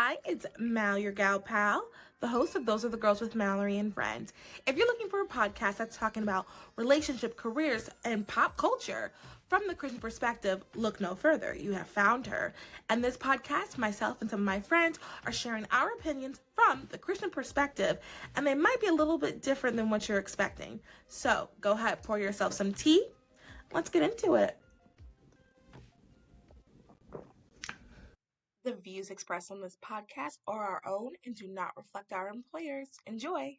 Hi, it's Mal, your gal pal, the host of Those Are the Girls with Mallory and Friends. If you're looking for a podcast that's talking about relationship, careers, and pop culture from the Christian perspective, look no further. You have found her. And this podcast, myself and some of my friends are sharing our opinions from the Christian perspective, and they might be a little bit different than what you're expecting. So go ahead, pour yourself some tea. Let's get into it. The views expressed on this podcast are our own and do not reflect our employers. Enjoy.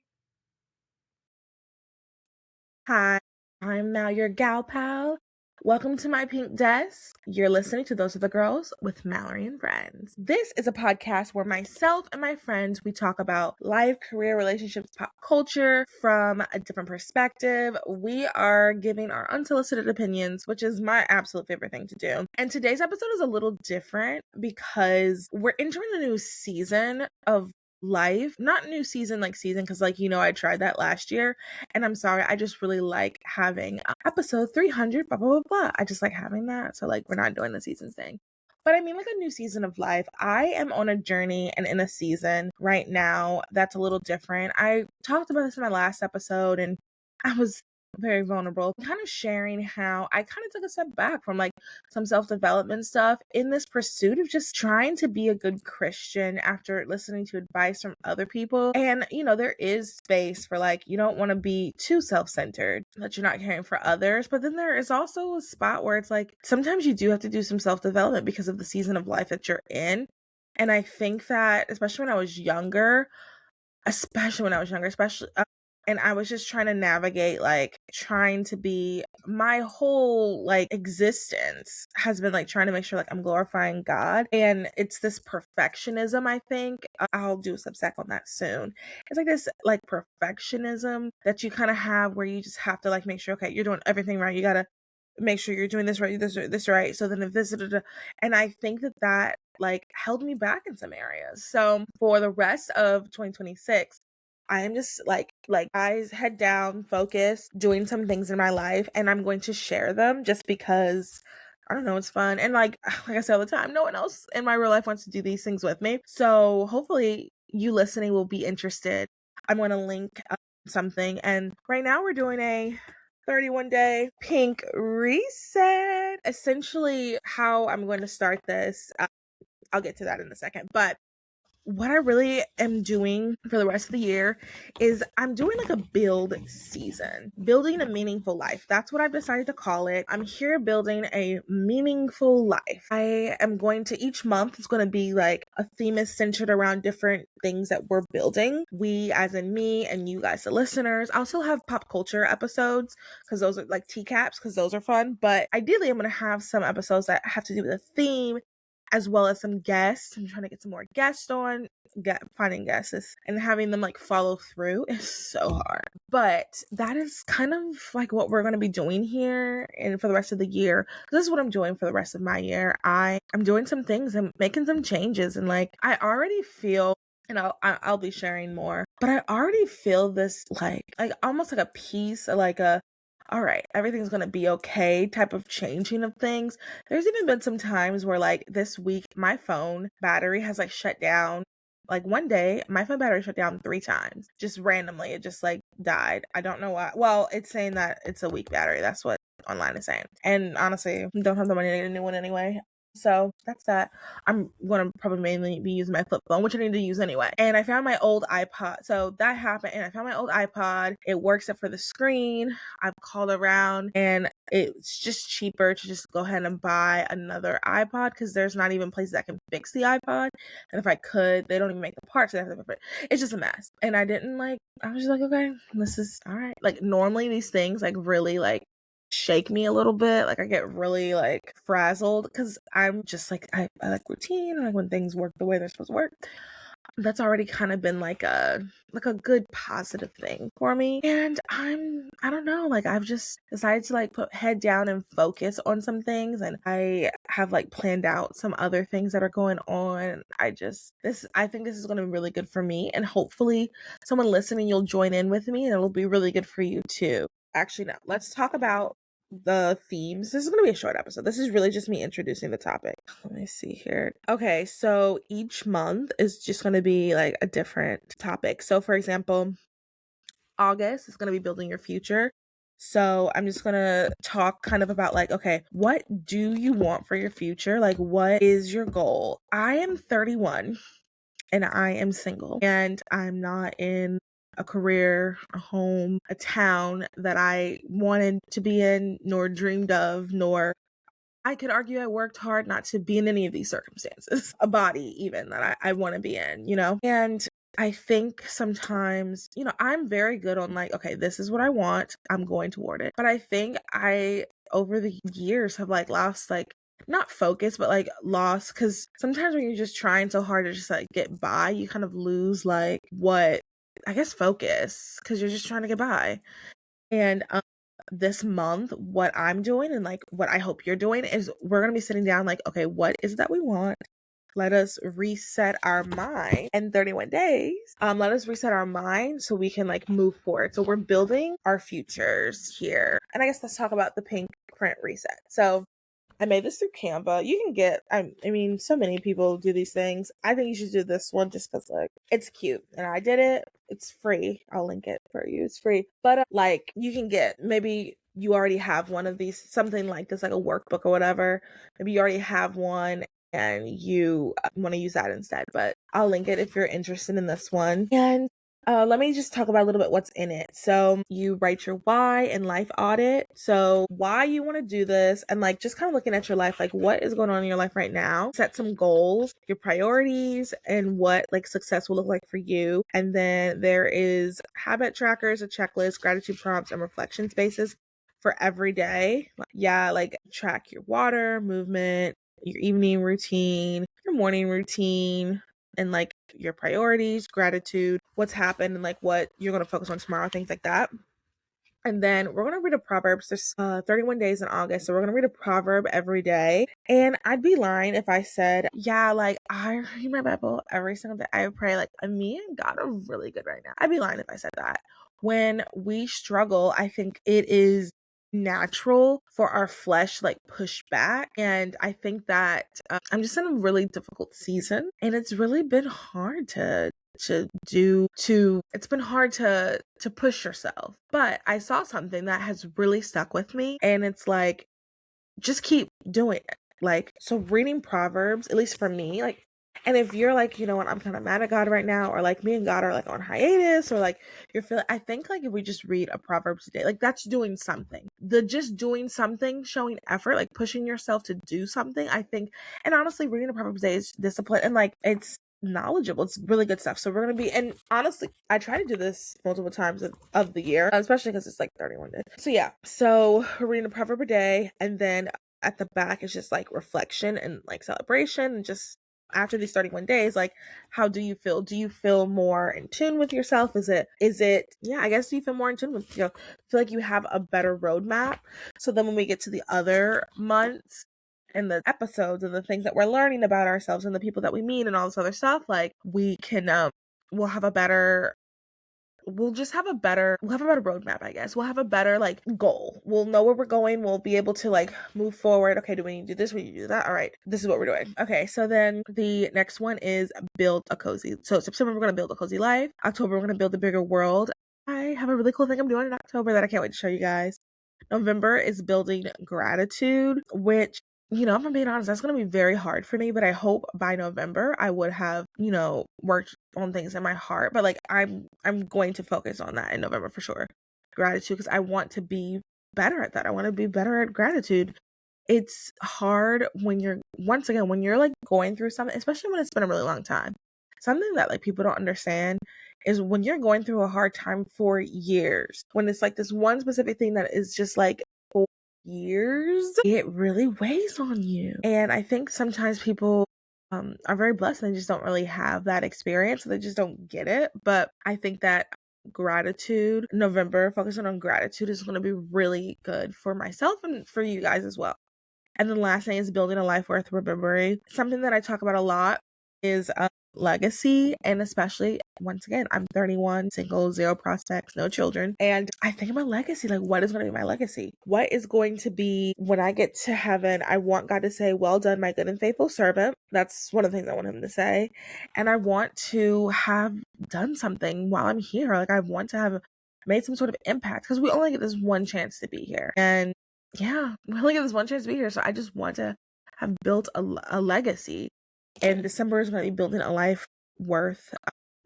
Hi, I'm now your gal pal. Welcome to my pink desk. You're listening to Those Are the Girls with Mallory and Friends. This is a podcast where myself and my friends, we talk about life, career, relationships, pop culture from a different perspective. We are giving our unsolicited opinions, which is my absolute favorite thing to do. And today's episode is a little different because we're entering a new season of life. Not new season like season, because I tried that last year. And I'm sorry, I just really like having episode 300, blah, blah, blah, blah. I just like having that. So, we're not doing the seasons thing. But I mean, a new season of life. I am on a journey and in a season right now that's a little different. I talked about this in my last episode, and I was very vulnerable, kind of sharing how I kind of took a step back from some self-development stuff in this pursuit of just trying to be a good Christian after listening to advice from other people. And there is space for you don't want to be too self-centered, that you're not caring for others, but then there is also a spot where it's sometimes you do have to do some self-development because of the season of life that you're in. And I think that especially when I was younger, and I was just trying to navigate, trying to be, my whole, existence has been, trying to make sure, I'm glorifying God. And it's this perfectionism, I think. I'll do a substack on that soon. It's this, perfectionism that you kind of have where you just have to, make sure, okay, you're doing everything right. You got to make sure you're doing this right, this right. So then if this, and I think that, held me back in some areas. So for the rest of 2026, I am just eyes head down, focus, doing some things in my life, and I'm going to share them just because I don't know, it's fun. And like I say all the time, no one else in my real life wants to do these things with me. So hopefully you listening will be interested. I'm going to link something, and right now we're doing a 31-day pink reset. Essentially, how I'm going to start this, I'll get to that in a second, but what I really am doing for the rest of the year is I'm doing a build season, building a meaningful life. That's what I've decided to call it. I'm here building a meaningful life. I am going to, each month, it's going to be a theme is centered around different things that we're building. We, as in me and you guys, the listeners. I also have pop culture episodes because those are TCAPs, because those are fun. But ideally, I'm going to have some episodes that have to do with a theme, as well as some guests. I'm trying to get some more guests on. Finding guests and having them follow through is so hard. But that is kind of what we're going to be doing here and for the rest of the year. This is what I'm doing for the rest of my year. I'm doing some things and making some changes, and I already feel, and I'll be sharing more, but I already feel this almost a piece, all right, everything's going to be okay type of changing of things. There's even been some times where this week, my phone battery has shut down. One day, my phone battery shut down 3 times. Just randomly, it just died. I don't know why. Well, it's saying that it's a weak battery. That's what online is saying. And honestly, don't have the money to get a new one anyway. So that's that. I'm going to probably mainly be using my flip phone, which I need to use anyway. And I found my old iPod. So that happened. And I found my old iPod. It works up for the screen. I've called around, and it's just cheaper to just go ahead and buy another iPod, because there's not even places that can fix the iPod. And if I could, they don't even make the parts. It's just a mess. And I didn't I was just okay, this is all right. Normally these things really shake me a little bit. I get really frazzled because I'm just I like routine. I like when things work the way they're supposed to work. That's already kind of been a good positive thing for me. And I don't know, I've just decided to put head down and focus on some things, and I have planned out some other things that are going on. I think this is going to be really good for me, and hopefully someone listening, you'll join in with me, and it'll be really good for you too. Actually, no, let's talk about the themes. This is going to be a short episode. This is really just me introducing the topic. Let me see here. Okay, so each month is just going to be like a different topic. So for example, August is going to be building your future. So I'm just going to talk kind of about like, okay, what do you want for your future? Like, what is your goal? I am 31 and I am single, and I'm not in a career, a home, a town that I wanted to be in, nor dreamed of, nor I could argue I worked hard not to be in any of these circumstances, a body even that I want to be in, you know? And I think sometimes, you know, I'm very good on like, okay, this is what I want, I'm going toward it. But I think I, over the years, have like lost like, not focus, but like lost, because sometimes when you're just trying so hard to just like get by, you kind of lose like what, I guess, focus, because you're just trying to get by. And this month, what I'm doing and like what I hope you're doing is we're going to be sitting down like, okay, what is it that we want? Let us reset our mind in 31 days. Let us reset our mind so we can like move forward. So we're building our futures here. And I guess let's talk about the pink print reset. So I made this through Canva. You can get, I mean, so many people do these things. I think you should do this one just because, like, it's cute. And I did it. It's free. I'll link it for you. It's free. But, like, you can get, maybe you already have one of these, something like this, like a workbook or whatever. Maybe you already have one and you want to use that instead. But I'll link it if you're interested in this one. And let me just talk about a little bit what's in it. So you write your why and life audit. So why you want to do this, and like just kind of looking at your life, like what is going on in your life right now. Set some goals, your priorities, and what like success will look like for you. And then there is habit trackers, a checklist, gratitude prompts, and reflection spaces for every day. Yeah, like track your water, movement, your evening routine, your morning routine, and like your priorities, gratitude, what's happened, and like what you're going to focus on tomorrow, things like that. And then we're going to read a Proverbs. There's 31 days in August. So we're going to read a proverb every day. And I'd be lying if I said, yeah, like I read my Bible every single day. I pray, like me and God are really good right now. I'd be lying if I said that. When we struggle, I think it is natural for our flesh like push back, and I think that I'm just in a really difficult season, and it's really been hard to it's been hard to push yourself. But I saw something that has really stuck with me, and it's like, just keep doing it. Like, so reading Proverbs, at least for me, like, and if you're like, you know what, I'm kind of mad at God right now, or like me and God are like on hiatus, or like you're feeling, I think like if we just read a Proverbs a day, like that's doing something. The just doing something, showing effort, like pushing yourself to do something, I think. And honestly, reading a Proverbs a day is discipline, and like it's knowledgeable. It's really good stuff. So we're gonna be, and honestly, I try to do this multiple times of the year, especially because it's like 31 days. So yeah, so we're reading a proverb a day, and then at the back it's just like reflection and like celebration, and just after these 31 days, like how do you feel? Do you feel more in tune with yourself? Is it yeah, I guess, do you feel more in tune with, you know, feel like you have a better roadmap? So then when we get to the other months and the episodes and the things that we're learning about ourselves and the people that we meet and all this other stuff, like we can we'll have a better we'll have a better roadmap, I guess. We'll have a better like goal. We'll know where we're going. We'll be able to like move forward. Okay, do we need to do this? We need to do that. All right, this is what we're doing. Okay, so then the next one is build a cozy. So September, we're going to build a cozy life. October, we're going to build a bigger world. I have a really cool thing I'm doing in October that I can't wait to show you guys. November is building gratitude, which, you know, if I'm being honest, that's going to be very hard for me, but I hope by November I would have, you know, worked on things in my heart. But like I'm going to focus on that in November for sure. Gratitude, because I want to be better at that. I want to be better at gratitude. It's hard when you're, once again, when you're like going through something, especially when it's been a really long time. Something that like people don't understand is when you're going through a hard time for years, when it's like this one specific thing that is just like for years, it really weighs on you. And I think sometimes people are very blessed and they just don't really have that experience, so they just don't get it. But I think that gratitude, November, focusing on gratitude is going to be really good for myself and for you guys as well. And the last thing is building a life worth remembering. Something that I talk about a lot is legacy. And especially, once again, I'm 31, single, zero prospects, no children. And I think of my legacy, like, what is going to be my legacy? What is going to be when I get to heaven? I want God to say, well done, my good and faithful servant. That's one of the things I want him to say. And I want to have done something while I'm here. Like, I want to have made some sort of impact, because we only get this one chance to be here. And yeah, we only get this one chance to be here. So I just want to have built a legacy. And December is going to be building a life worth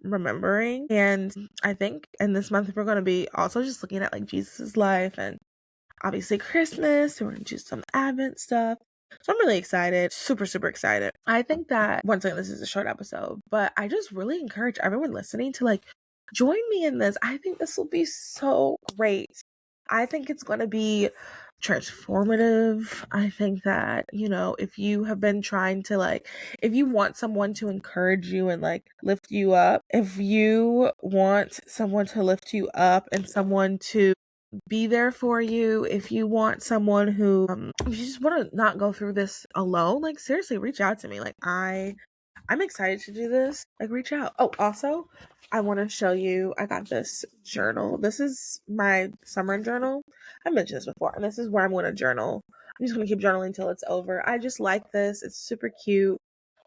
remembering. And I think in this month, we're going to be also just looking at like Jesus's life, and obviously Christmas. We're going to do some Advent stuff. So I'm really excited, super, super excited. I think that, once again, this is a short episode, but I just really encourage everyone listening to like join me in this. I think this will be so great. I think it's going to be transformative. I think that, you know, if you have been trying to like, if you want someone to encourage you and like lift you up, if you want someone to lift you up and someone to be there for you, if you want someone who, if you just want to not go through this alone, like seriously, reach out to me. Like I'm excited to do this. Like, reach out. Oh, also, I want to show you, I got this journal. This is my summer journal. I mentioned this before, and this is where I'm going to journal. I'm just going to keep journaling until it's over. I just like this. It's super cute,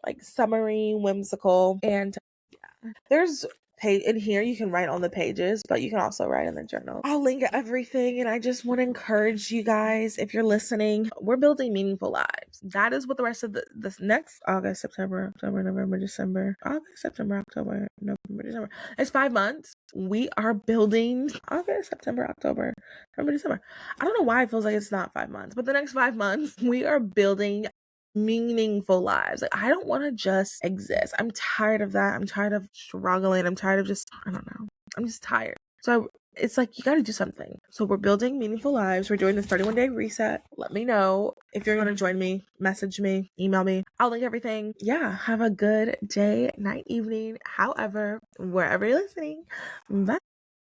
like summery, whimsical, and there's page in here you can write on the pages, but you can also write in the journal. I'll link everything, and I just want to encourage you guys, if you're listening, we're building meaningful lives. That is what the rest of this next August, September, October, November, December, August, September, October, November, December. It's 5 months. We are building August, September, October, November, December. I don't know why it feels like it's not 5 months, but the next 5 months we are building meaningful lives. Like, I don't want to just exist. I'm tired of that. I'm tired of struggling. I'm tired of just, I don't know. I'm just tired. So it's like, you got to do something. So we're building meaningful lives. We're doing this 31-day reset. Let me know if you're going to join me. Message me, email me. I'll link everything. Yeah. Have a good day, night, evening, however, wherever you're listening. Bye.